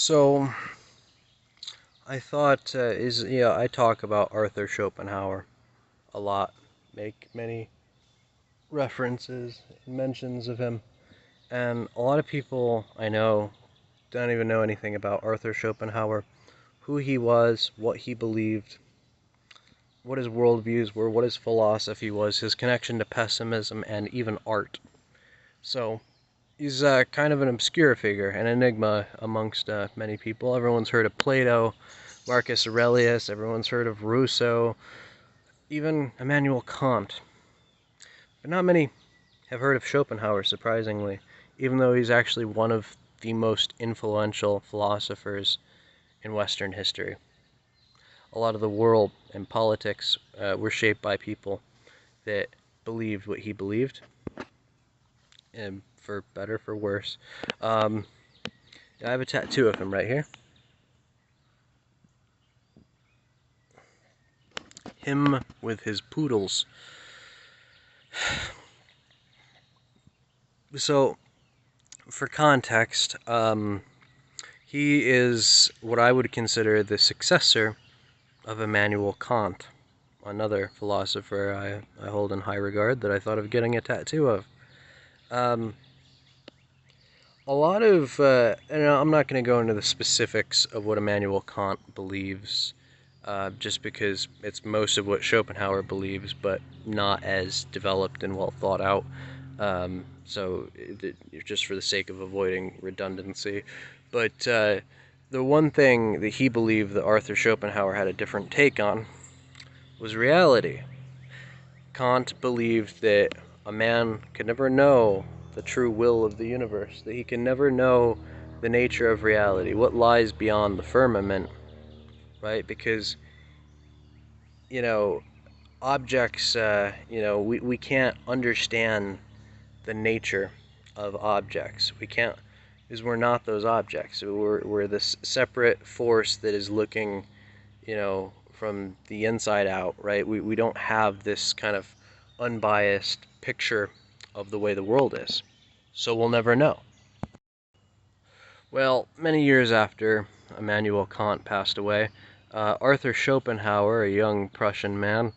So I thought I talk about Arthur Schopenhauer a lot, make many references and mentions of him, and a lot of people I know don't even know anything about Arthur Schopenhauer, who he was, what he believed, what his worldviews were, what his philosophy was, his connection to pessimism, and even art. So he's kind of an obscure figure, an enigma amongst many people. Everyone's heard of Plato, Marcus Aurelius, everyone's heard of Rousseau, even Immanuel Kant. But not many have heard of Schopenhauer, surprisingly, even though he's actually one of the most influential philosophers in Western history. A lot of the world and politics were shaped by people that believed what he believed, and for better, for worse. Um, I have a tattoo of him right here. Him with his poodles. So, for context, he is what I would consider the successor of Immanuel Kant, another philosopher I hold in high regard that I thought of getting a tattoo of. Um, a lot of, and I'm not going to go into the specifics of what Immanuel Kant believes, just because it's most of what Schopenhauer believes, but not as developed and well thought out. So, just for the sake of avoiding redundancy. But the one thing that he believed that Arthur Schopenhauer had a different take on was reality. Kant believed that a man could never know the true will of the universe, that he can never know the nature of reality, what lies beyond the firmament, right? Because, you know, objects, we can't understand the nature of objects. We can't, because we're not those objects. We're this separate force that is looking, from the inside out, right? We don't have this kind of unbiased picture of the way the world is. So we'll never know. Well, many years after Immanuel Kant passed away, Arthur Schopenhauer, a young Prussian man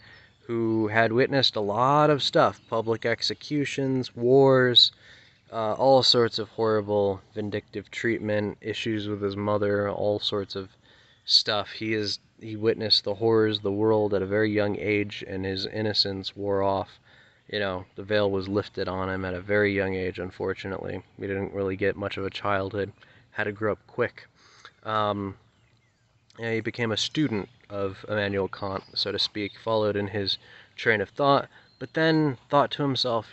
who had witnessed a lot of stuff, public executions, wars, all sorts of horrible vindictive treatment, issues with his mother, all sorts of stuff. He witnessed the horrors of the world at a very young age, and his innocence wore off. The veil was lifted on him at a very young age, unfortunately. He didn't really get much of a childhood, had to grow up quick. He became a student of Immanuel Kant, so to speak, followed in his train of thought, but then thought to himself,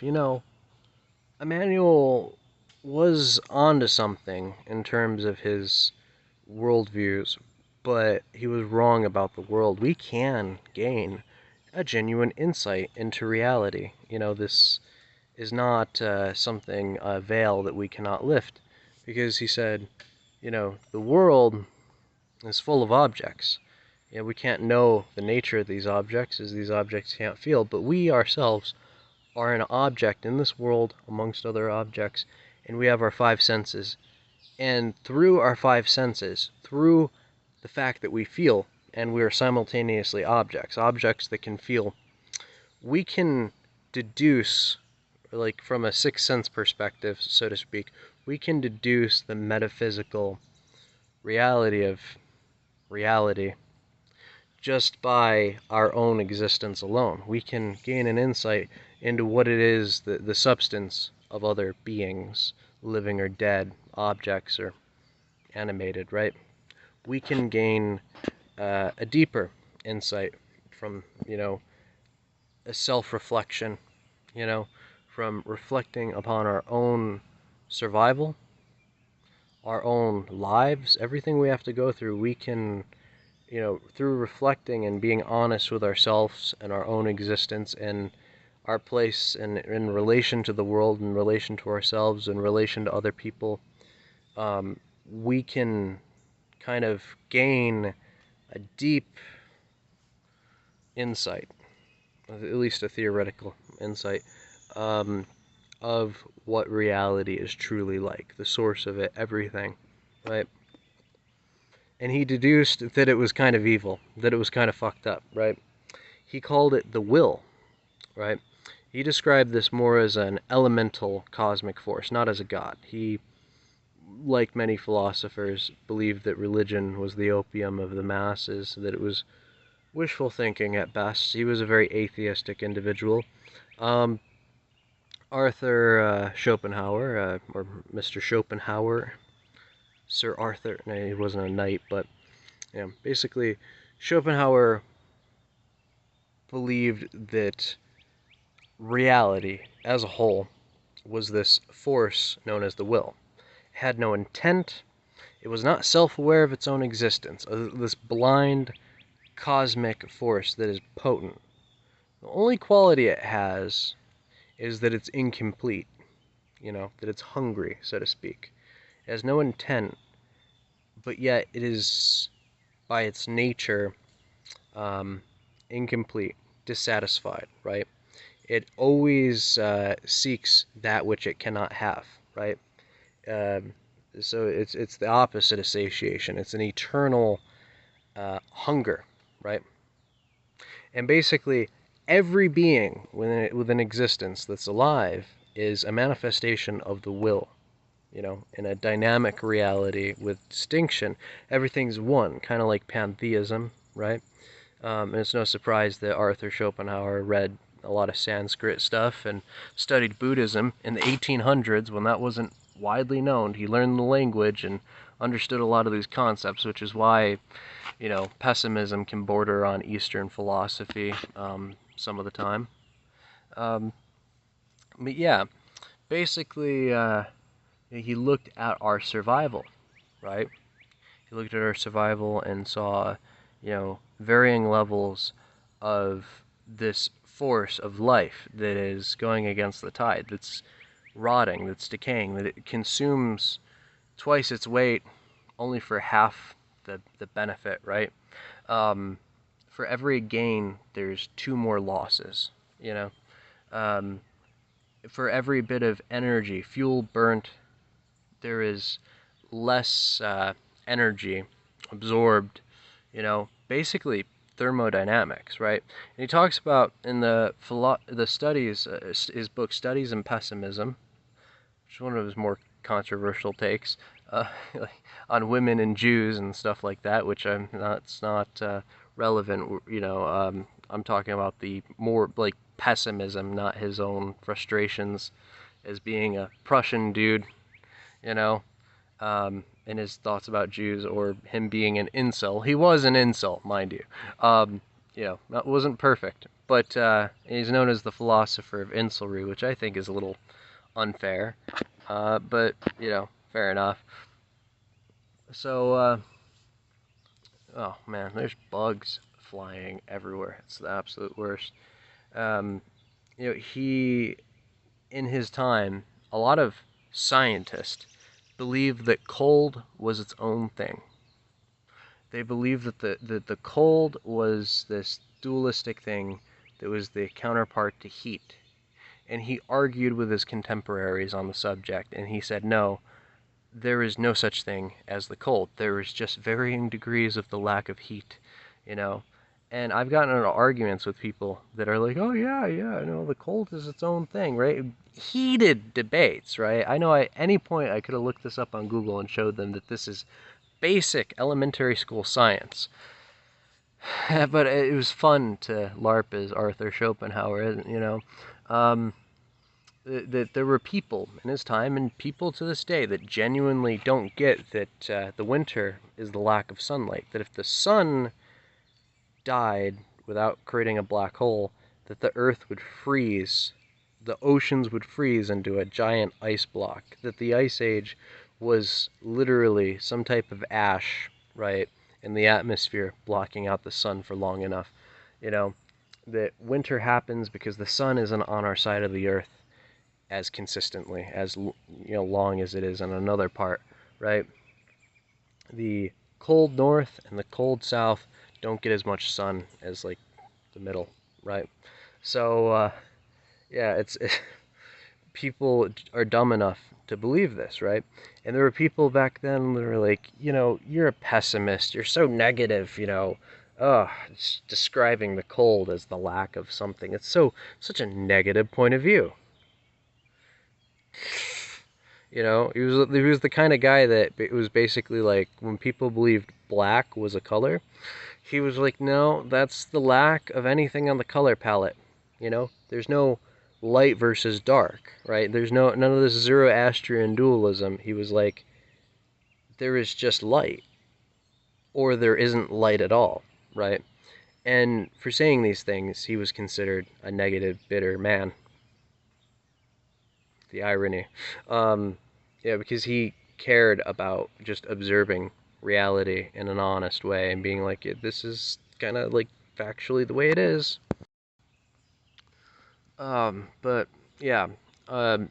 Immanuel was onto something in terms of his worldviews, but he was wrong about the world. We can gain a genuine insight into reality. This is not something, a veil that we cannot lift, because he said, the world is full of objects. We can't know the nature of these objects, as these objects can't feel, but we ourselves are an object in this world amongst other objects, and we have our five senses. And through our five senses, through the fact that we feel, and we are simultaneously objects that can feel, we can deduce, like from a sixth sense perspective, so to speak, we can deduce the metaphysical reality of reality just by our own existence alone. We can gain an insight into what it is, the substance of other beings, living or dead, objects or animated, right? We can gain a deeper insight from, a self-reflection, from reflecting upon our own survival, our own lives, everything we have to go through. We can, through reflecting and being honest with ourselves and our own existence and our place in relation to the world, in relation to ourselves, in relation to other people, we can kind of gain a deep insight, at least a theoretical insight, um, of what reality is truly like, the source of it, everything, right? and he deduced that it was kind of evil, that it was kind of fucked up, right? He called it the will, right? He described this more as an elemental cosmic force, not as a god. He, like many philosophers, believed that religion was the opium of the masses, that it was wishful thinking at best. He was a very atheistic individual. Um, Arthur Schopenhauer, or Mr. Schopenhauer, Sir Arthur, no, he wasn't a knight, but yeah, basically, Schopenhauer believed that reality as a whole was this force known as the will. It had no intent, it was not self-aware of its own existence, this blind cosmic force that is potent. The only quality it has is that it's incomplete, that it's hungry, so to speak. It has no intent, but yet it is, by its nature, incomplete, dissatisfied, right? It always seeks that which it cannot have, right? Um, so it's the opposite of satiation. It's an eternal hunger, right? And basically, every being with an existence that's alive is a manifestation of the will. In a dynamic reality with distinction, everything's one, kind of like pantheism, right? And it's no surprise that Arthur Schopenhauer read a lot of Sanskrit stuff and studied Buddhism in the 1800s when that wasn't widely known. He learned the language and understood a lot of these concepts, which is why, pessimism can border on Eastern philosophy some of the time. Um, but yeah, basically, he looked at our survival, right? He looked at our survival and saw, varying levels of this force of life that is going against the tide, that's rotting, that's decaying, that it consumes twice its weight only for half the benefit, right? For every gain, there's two more losses, you know? Um, for every bit of energy, fuel burnt, there is less energy absorbed, basically thermodynamics, right? And he talks about in the studies, his book Studies in Pessimism, which is one of his more controversial takes on women and Jews and stuff like that, which it's not relevant. I'm talking about the more like pessimism, not his own frustrations as being a Prussian dude, you know, and his thoughts about Jews, or him being an incel. He was an incel, mind you. That wasn't perfect, but he's known as the philosopher of incelry, which I think is a little unfair, but, fair enough. So, oh man, there's bugs flying everywhere. It's the absolute worst. Um, he, in his time, a lot of scientists believed that cold was its own thing. They believed that the cold was this dualistic thing that was the counterpart to heat. And he argued with his contemporaries on the subject, and he said, no, there is no such thing as the cold. There is just varying degrees of the lack of heat, And I've gotten into arguments with people that are like, oh, yeah, no, the cold is its own thing, right? Heated debates, right? I know at any point I could have looked this up on Google and showed them that this is basic elementary school science. But it was fun to LARP as Arthur Schopenhauer, that there were people in his time, and people to this day, that genuinely don't get that the winter is the lack of sunlight. That if the sun died without creating a black hole, that the earth would freeze, the oceans would freeze into a giant ice block, that the ice age was literally some type of ash, right, in the atmosphere blocking out the sun for long enough. That winter happens because the sun isn't on our side of the earth as consistently, as long as it is on another part, right? The cold north and the cold south don't get as much sun as like the middle, right? So yeah, people are dumb enough to believe this, right? And there were people back then that were like, you're a pessimist. You're so negative, it's describing the cold as the lack of something. It's such a negative point of view. He was the kind of guy that it was basically like when people believed black was a color, he was like, no, that's the lack of anything on the color palette. There's no light versus dark, right? There's none of this Zoroastrian dualism. He was like, there is just light, or there isn't light at all, right? And for saying these things, he was considered a negative, bitter man. The irony. Yeah, because he cared about just observing reality in an honest way and being like, this is kind of like factually the way it is. But yeah, um,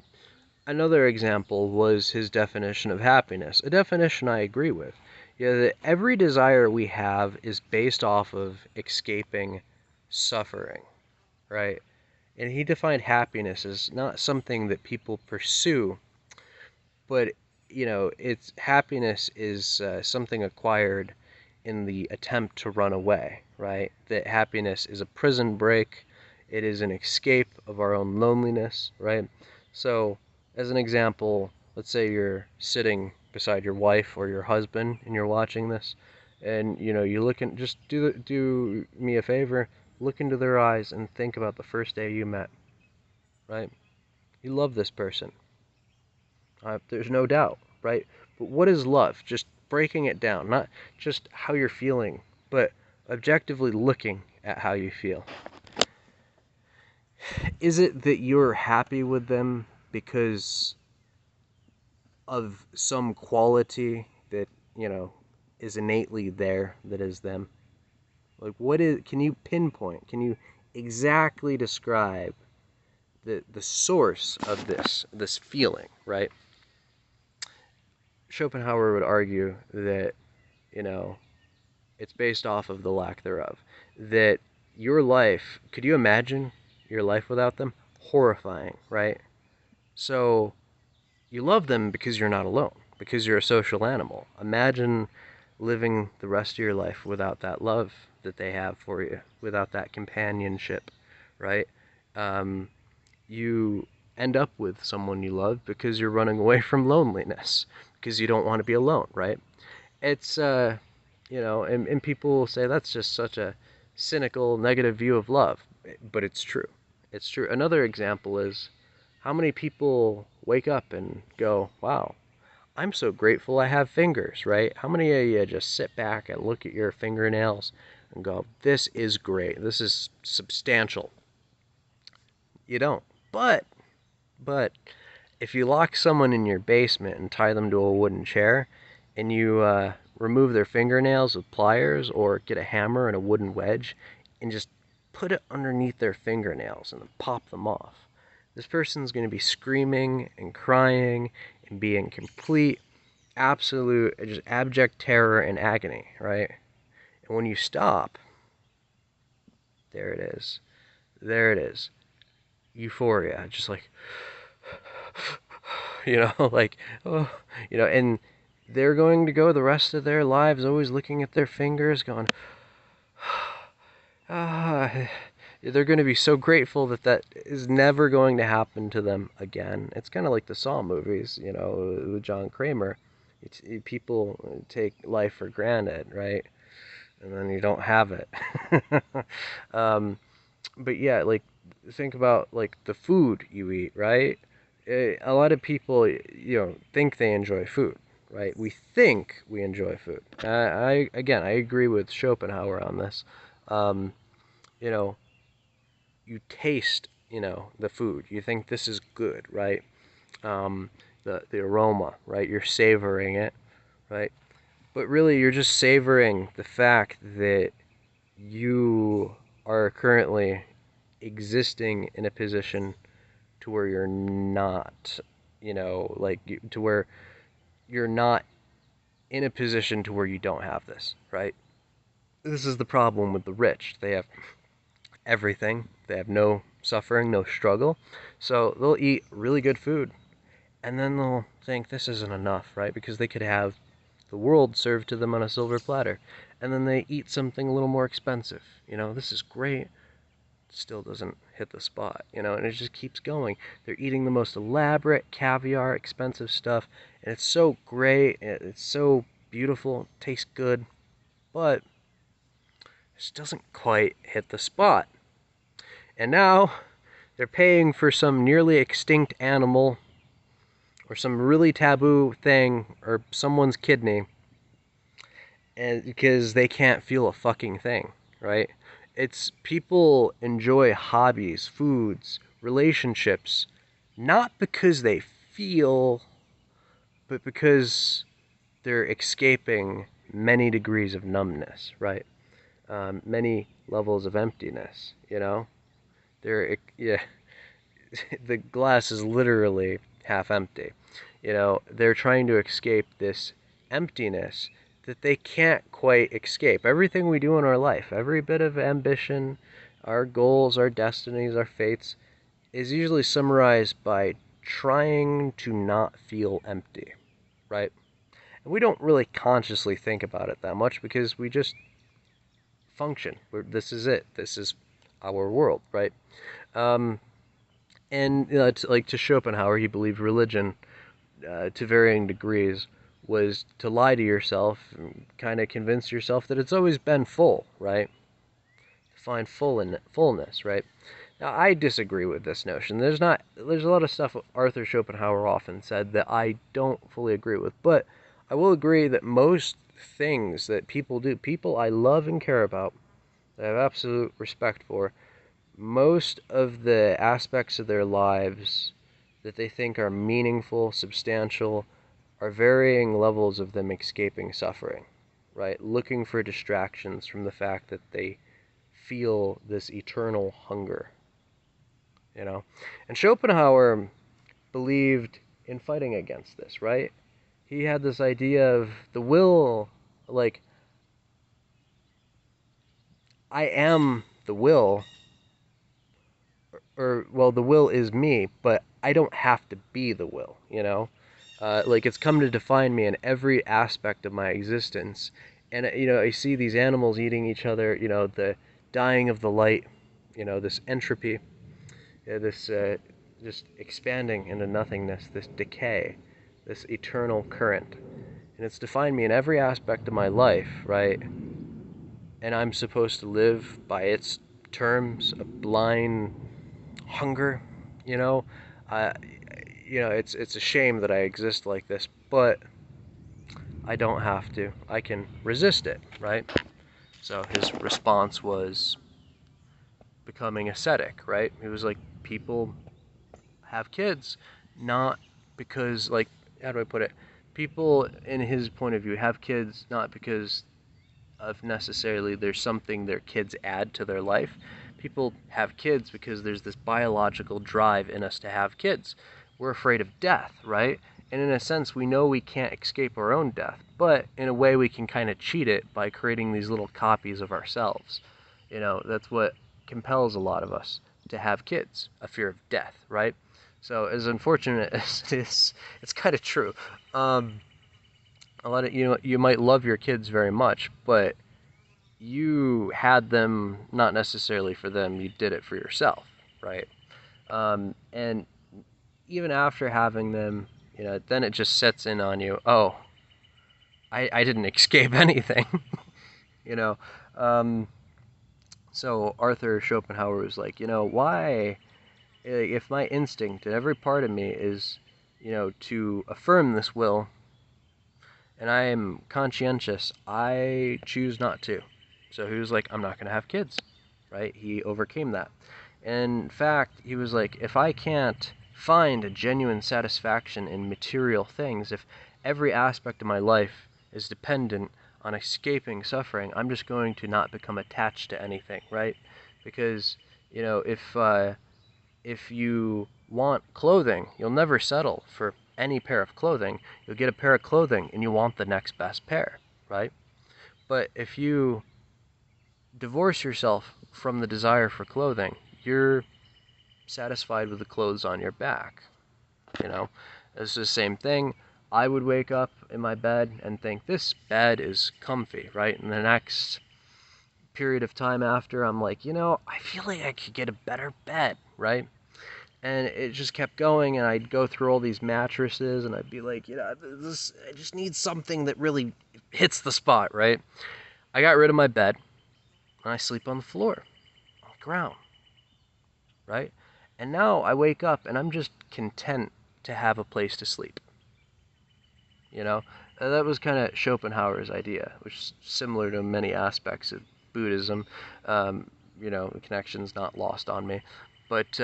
another example was his definition of happiness, a definition I agree with. Yeah, that every desire we have is based off of escaping suffering, right? And he defined happiness as not something that people pursue, but it's happiness is something acquired in the attempt to run away, right? That happiness is a prison break, it is an escape of our own loneliness, right? So, as an example, let's say you're sitting beside your wife or your husband and you're watching this, and you look and just do me a favor, look into their eyes and think about the first day you met, right? You love this person. There's no doubt, right? But what is love? Just breaking it down, not just how you're feeling, but objectively looking at how you feel. Is it that you're happy with them because of some quality that, is innately there that is them? Like, can you pinpoint, can you exactly describe the source of this feeling, right? Schopenhauer would argue that, you know, it's based off of the lack thereof. That your life, could you imagine your life without them? Horrifying, right? So you love them because you're not alone, because you're a social animal. Imagine living the rest of your life without that love that they have for you, without that companionship, right? Um, you end up with someone you love because you're running away from loneliness, because you don't want to be alone, right? It's and people will say that's just such a cynical, negative view of love, but it's true. It's true. Another example is how many people wake up and go, wow, I'm so grateful I have fingers, right? How many of you just sit back and look at your fingernails and go, this is great, this is substantial? You don't. But if you lock someone in your basement and tie them to a wooden chair, and you remove their fingernails with pliers or get a hammer and a wooden wedge and just put it underneath their fingernails and then pop them off, this person's going to be screaming and crying and be in complete, absolute, just abject terror and agony, right? And when you stop, there it is. There it is. Euphoria. Just like, like, oh, and they're going to go the rest of their lives always looking at their fingers, going, ah. They're going to be so grateful that is never going to happen to them again. It's kind of like the Saw movies, with John Kramer. People take life for granted, right? And then you don't have it. But yeah, like, think about like the food you eat, right? A lot of people, think they enjoy food, right? We think we enjoy food. I agree with Schopenhauer on this. Um, you know, you taste, the food. You think this is good, right? Um, the aroma, right? You're savoring it, right? But really, you're just savoring the fact that you are currently existing in a position to where you're not, to where you're not in a position to where you don't have this, right? This is the problem with the rich. They have everything. They have no suffering, no struggle. So they'll eat really good food and then they'll think this isn't enough, right? Because they could have the world served to them on a silver platter, and then they eat something a little more expensive. This is great, still doesn't hit the spot, and it just keeps going. They're eating the most elaborate caviar, expensive stuff, and it's so great, it's so beautiful, tastes good, but it just doesn't quite hit the spot. And now they're paying for some nearly extinct animal or some really taboo thing or someone's kidney, and because they can't feel a fucking thing, right? It's people enjoy hobbies, foods, relationships, not because they feel, but because they're escaping many degrees of numbness, right? Many levels of emptiness, yeah, the glass is literally half empty. They're trying to escape this emptiness that they can't quite escape. Everything we do in our life, every bit of ambition, our goals, our destinies, our fates, is usually summarized by trying to not feel empty, right? And we don't really consciously think about it that much because we just function. This is it. This is our world, right? Um, and like to Schopenhauer, he believed religion, to varying degrees, was to lie to yourself, kind of convince yourself that it's always been full, right? Find fullness, right? Now, I disagree with this notion. There's a lot of stuff Arthur Schopenhauer often said that I don't fully agree with, but I will agree that most things that people do, people I love and care about, that I have absolute respect for, most of the aspects of their lives that they think are meaningful, substantial, are varying levels of them escaping suffering, right? Looking for distractions from the fact that they feel this eternal hunger, you know? And Schopenhauer believed in fighting against this, right? He had this idea of the will, like, I am the will, or, well, the will is me, but I don't have to be the will. Like, it's come to define me in every aspect of my existence. And, I see these animals eating each other, the dying of the light, this entropy, this just expanding into nothingness, this decay, this eternal current. And it's defined me in every aspect of my life, right? And I'm supposed to live by its terms, a blind hunger, you know. Uh, it's a shame that I exist like this, but I don't have to. I can resist it, right? So his response was becoming ascetic, right? He was like, people have kids, not because, like, how do I put it? People, in his point of view, have kids not because of necessarily there's something their kids add to their life. People have kids because there's this biological drive in us to have kids. We're afraid of death, right? And in a sense, we know we can't escape our own death, but in a way, we can kind of cheat it by creating these little copies of ourselves. That's what compels a lot of us to have kids, a fear of death, right? So, as unfortunate as it is, it's kind of true. A lot of you might love your kids very much, but you had them not necessarily for them. You did it for yourself, right? And even after having them, then it just sets in on you. Oh, I didn't escape anything, you know. Um, so Arthur Schopenhauer was like, why, if my instinct and every part of me is, to affirm this will, and I am conscientious, I choose not to. So he was like, I'm not going to have kids, right? He overcame that. In fact, he was like, if I can't find a genuine satisfaction in material things, if every aspect of my life is dependent on escaping suffering, I'm just going to not become attached to anything, right? Because, if you want clothing, you'll never settle for any pair of clothing. You'll get a pair of clothing and you want the next best pair, right? But if you divorce yourself from the desire for clothing, you're satisfied with the clothes on your back, you know? It's the same thing. I would wake up in my bed and think, this bed is comfy, right? And the next period of time after, I'm like, I feel like I could get a better bed, right? And it just kept going, and I'd go through all these mattresses, and I'd be like, I just need something that really hits the spot, right? I got rid of my bed, and I sleep on the floor, on the ground, right? And now I wake up, and I'm just content to have a place to sleep. You know, that was kind of Schopenhauer's idea, which is similar to many aspects of Buddhism. The connection's not lost on me, but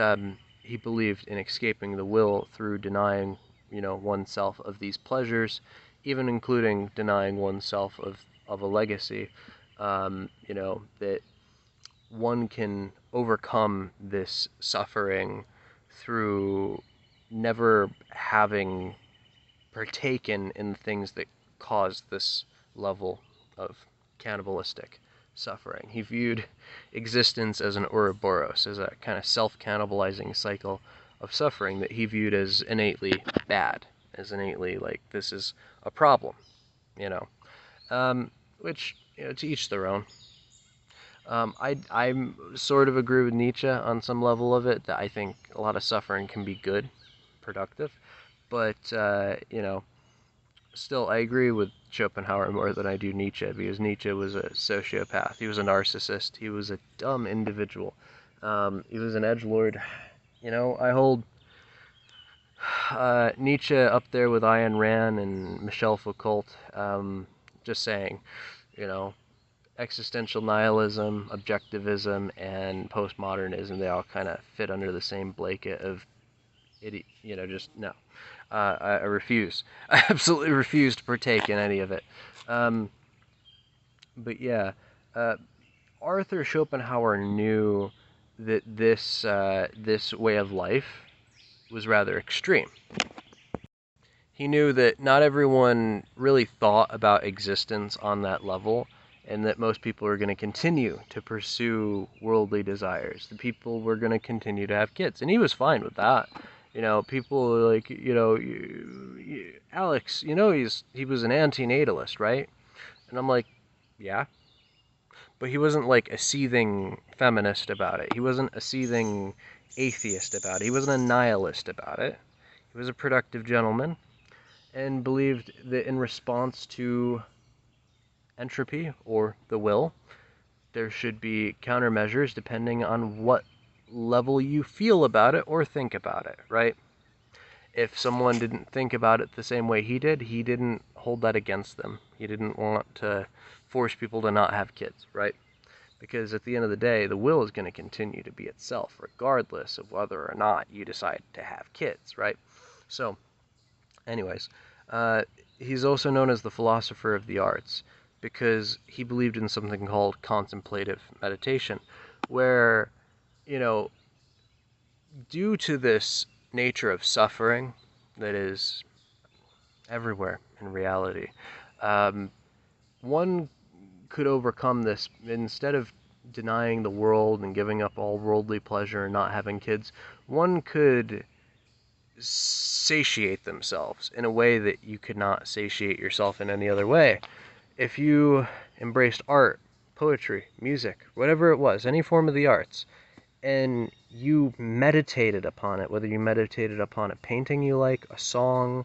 he believed in escaping the will through denying, oneself of these pleasures, even including denying oneself of a legacy. That one can overcome this suffering through never having partaken in things that caused this level of cannibalistic suffering. He viewed existence as an Ouroboros, as a kind of self-cannibalizing cycle of suffering that he viewed as innately bad, as innately like this is a problem, you know. Which, to each their own. I'm sort of agree with Nietzsche on some level of it, that I think a lot of suffering can be good, productive, but still, I agree with Schopenhauer more than I do Nietzsche, because Nietzsche was a sociopath. He was a narcissist. He was a dumb individual. He was an edgelord. I hold Nietzsche up there with Ayn Rand and Michel Foucault. Just saying, you know, existential nihilism, objectivism, and postmodernism, they all kind of fit under the same blanket of just no. I refuse. I absolutely refuse to partake in any of it. Um, but yeah, uh, Arthur Schopenhauer knew that this way of life was rather extreme. He knew that not everyone really thought about existence on that level, and that most people are going to continue to pursue worldly desires. The people were going to continue to have kids, and he was fine with that. People were like, Alex, he was an antinatalist, right? And I'm like, yeah, but he wasn't like a seething feminist about it. He wasn't a seething atheist about it. He wasn't a nihilist about it. He was a productive gentleman and believed that in response to entropy or the will, there should be countermeasures depending on what level you feel about it or think about it, right? If someone didn't think about it the same way he didn't hold that against them. He didn't want to force people to not have kids, right? Because at the end of the day, the will is going to continue to be itself, regardless of whether or not you decide to have kids, right? So, anyways, he's also known as the philosopher of the arts because he believed in something called contemplative meditation, where, you know, due to this nature of suffering that is everywhere in reality, um, one could overcome this instead of denying the world and giving up all worldly pleasure and not having kids. One could satiate themselves in a way that you could not satiate yourself in any other way. If you embraced art, poetry, music, whatever it was, any form of the arts, and you meditated upon it, whether you meditated upon a painting you like, a song,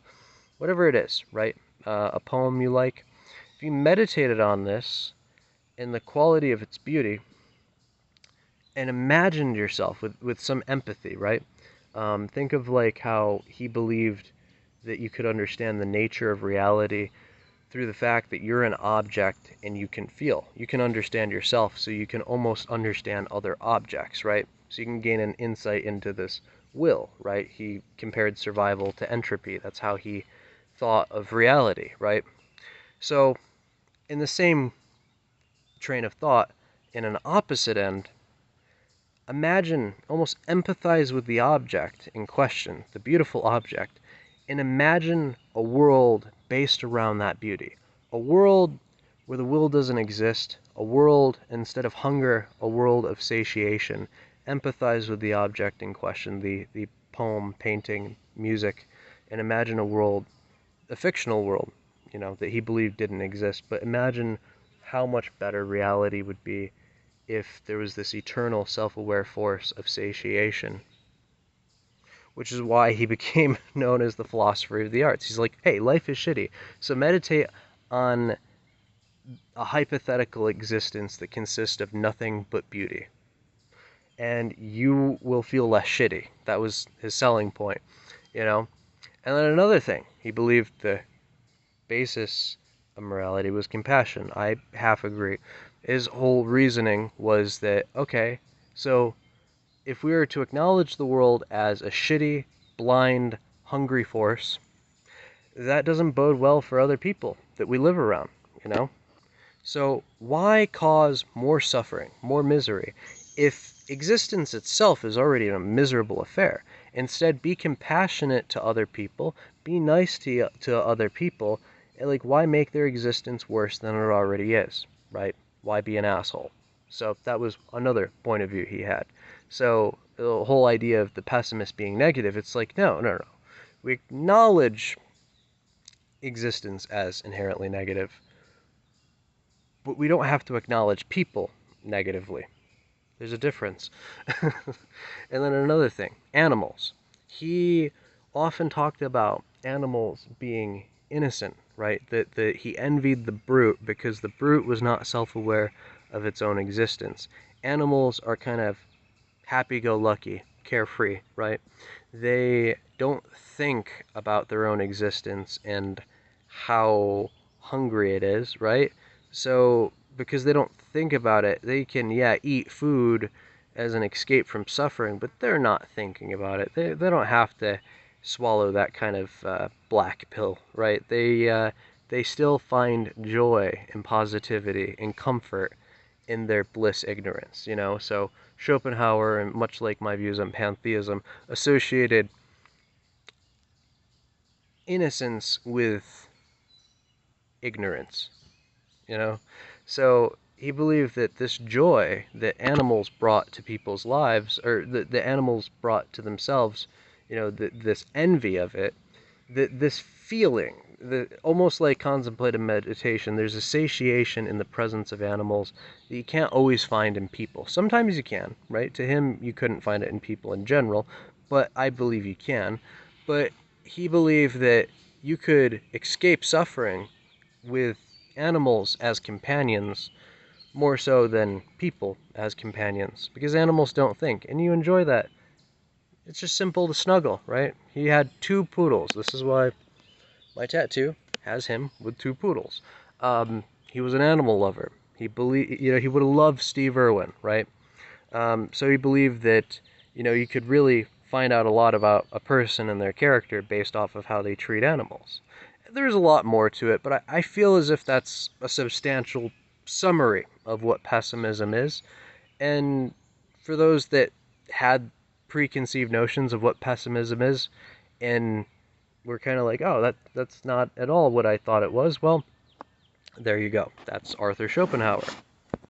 whatever it is, right? A poem you like, if you meditated on this and the quality of its beauty and imagined yourself with some empathy, right? Think of like how he believed that you could understand the nature of reality through the fact that you're an object and you can feel. You can understand yourself, so you can almost understand other objects, right? So you can gain an insight into this will, right? He compared survival to entropy. That's how he thought of reality, right? So, in the same train of thought, in an opposite end, imagine, almost empathize with the object in question, the beautiful object, and imagine a world based around that beauty. A world where the will doesn't exist, a world, instead of hunger, a world of satiation. Empathize with the object in question, the poem, painting, music, and imagine a world, a fictional world, that he believed didn't exist, but imagine how much better reality would be if there was this eternal self-aware force of satiation, which is why he became known as the philosopher of the arts. He's like, hey, life is shitty, so meditate on a hypothetical existence that consists of nothing but beauty, and you will feel less shitty. That was his selling point, you know? And then another thing, he believed the basis of morality was compassion. I half agree. His whole reasoning was that, okay, so if we were to acknowledge the world as a shitty, blind, hungry force, that doesn't bode well for other people that we live around, you know? So why cause more suffering, more misery, if existence itself is already a miserable affair? Instead, be compassionate to other people, be nice to other people, and like, why make their existence worse than it already is, right? Why be an asshole? So that was another point of view he had. So the whole idea of the pessimist being negative, it's like, no, no, no. We acknowledge existence as inherently negative, but we don't have to acknowledge people negatively. There's a difference. And then another thing, animals. He often talked about animals being innocent, right? That he envied the brute because the brute was not self-aware of its own existence. Animals are kind of happy-go-lucky, carefree, right? They don't think about their own existence and how hungry it is, right? So, because they don't think about it, they can, yeah, eat food as an escape from suffering, but they're not thinking about it. They don't have to swallow that kind of black pill, right? They still find joy and positivity and comfort in their bliss ignorance, So Schopenhauer, and much like my views on pantheism, associated innocence with ignorance, you know? So he believed that this joy that animals brought to people's lives, or that the animals brought to themselves, this envy of it, this feeling, almost like contemplative meditation, there's a satiation in the presence of animals that you can't always find in people. Sometimes you can, right? To him, you couldn't find it in people in general, but I believe you can. But he believed that you could escape suffering with animals as companions more so than people as companions, because animals don't think, and you enjoy that. It's just simple to snuggle, right? He had 2 poodles. This is why my tattoo has him with 2 poodles. He was an animal lover. He believed, he would have loved Steve Irwin, right? So he believed that, you could really find out a lot about a person and their character based off of how they treat animals. There's a lot more to it, but I feel as if that's a substantial summary of what pessimism is. And for those that had preconceived notions of what pessimism is, and we're kind of like, oh, that's not at all what I thought it was. Well, there you go. That's Arthur Schopenhauer.